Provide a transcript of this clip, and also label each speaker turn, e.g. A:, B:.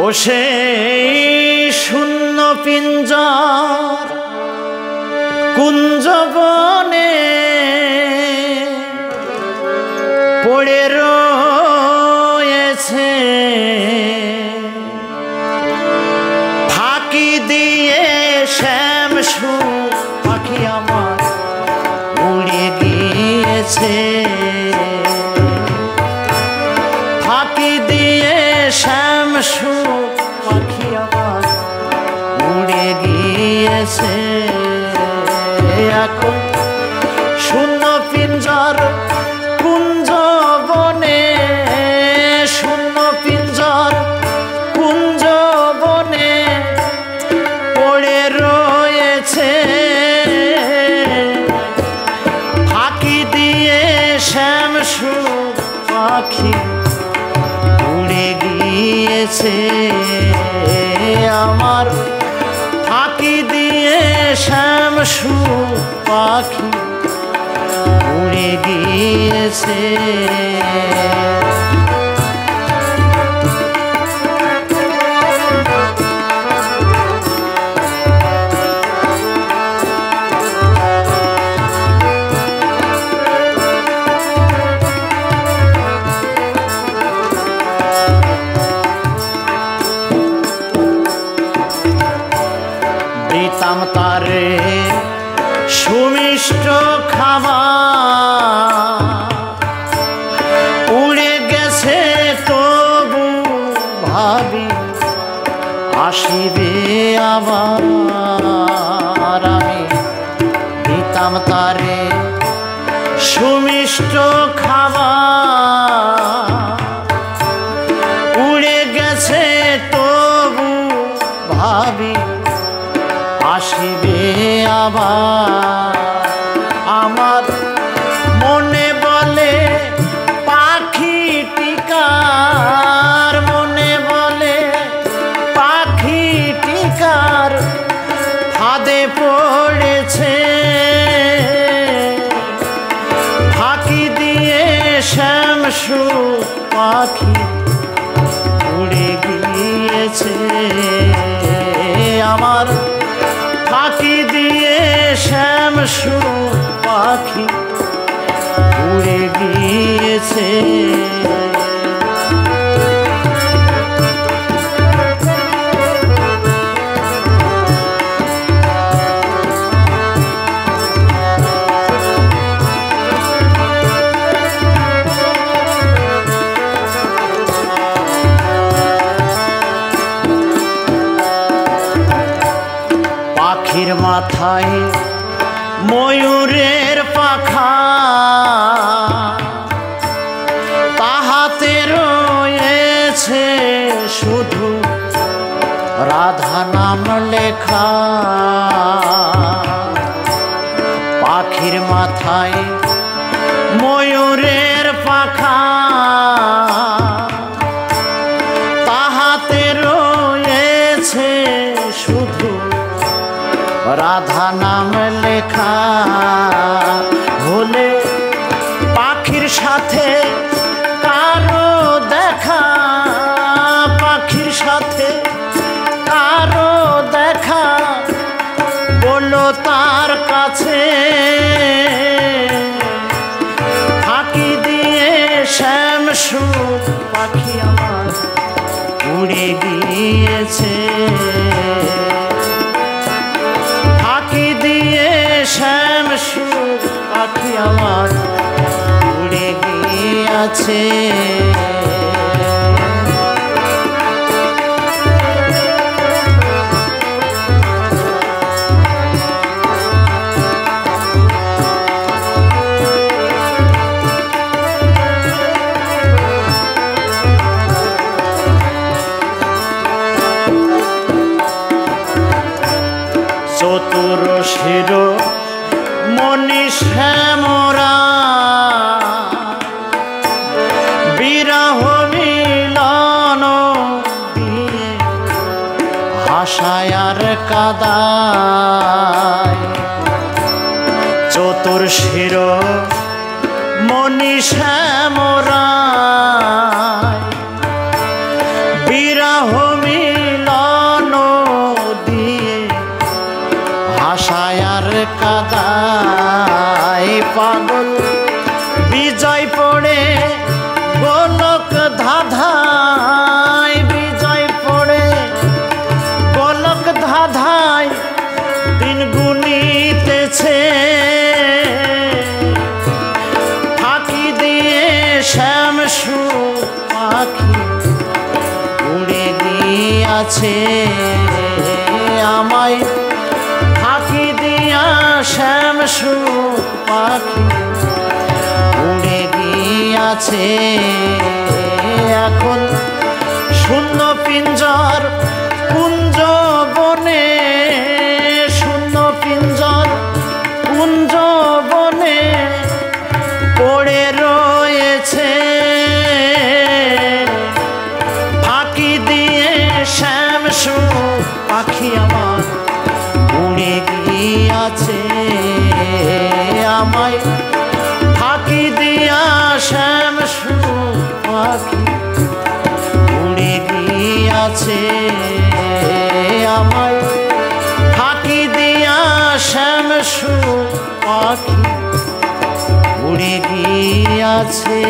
A: ও সেই শূন্য পিঞ্জর কুঞ্জবনে পড়ে রয়েছে, ফাঁকি দিয়ে শ্যামসু পাখি আমার উড়ে গিয়েছে, ফাঁকি দিয়ে শ্যামসু পাখি আমার উড়ে গিয়েছে। এখন শূন্য পিঞ্জর কুঞ্জবনে, শূন্য পিঞ্জর কুঞ্জবনে পড়ে রয়েছে, ফাঁকি দিয়ে শ্যামসু পাখি উড়ে গিয়েছে। আমার ফাঁকি দিয়ে শ্যামসু পাখি উড়ে গিয়েছে। দিতাম তারে সুমিষ্ট খাবার, উড়ে গেছে তবু ভাবি আসিবে আবার। আমি দিতাম তারে সুমিষ্ট খাবার, উড়ে গেছে তবু ভাবি আসিবে আবার। আমার মনে বলে পাখিটি কার, মনে বলে পাখিটি কার ফাঁদে পড়েছে, ফাঁকি দিয়ে শ্যামসু পাখি উড়ে গিয়েছে। আমার ফাঁকি দিয়ে শ্যামসু পাখি উড়ে গিয়েছে। পাখির মাথায় ময়ূরের পাখা, তাহাতে রয়েছে শুধু রাধা নাম লেখা। পাখির মাথায় ময়ূরের পাখা, তাহাতে রয়েছে শুধু রাধা নাম লেখা। হলে পাখির সাথে কারো দেখা, পাখির সাথে কারো দেখা, বলো তার কাছে, ফাঁকি দিয়ে শ্যামসু পাখি আমার উড়ে গিয়েছে, ফাঁকি দিয়ে শ্যামসু পাখি আমার উড়ে গিয়েছে। চতুর শির মনি শ্যামরা, বিরহ মিলন দিয়ে হাসায় আর কাদায়। চতুর শির মনি শ্যামরা, বিরহ মিলন দিয়ে হাসায় আর কাদায় পাগল বিজয় পড়ে গোলক ধাঁধায় বিজয় পড়ে গোলক ধাঁধায় দিন গুনিতেছে ফাঁকি দিয়ে শ্যামসু পাখি উড়ে গিয়াছে আমায় ফাঁকি দিয়া শ্যামসু পাখি উড়ে গিয়াছে এখন শূন্য পিঞ্জর কুঞ্জ বনে শূন্য পিঞ্জর কুঞ্জ বনে পড়ে রয়েছে ফাঁকি দিয়ে শ্যামসু পাখি আমার উড়ে গিয়াছে আমায় ফাঁকি দিয়া শ্যামসু পাখি উড়ে গিয়াছে আমায় ফাঁকি দিয়া শ্যামসু পাখি উড়ে গিয়াছে।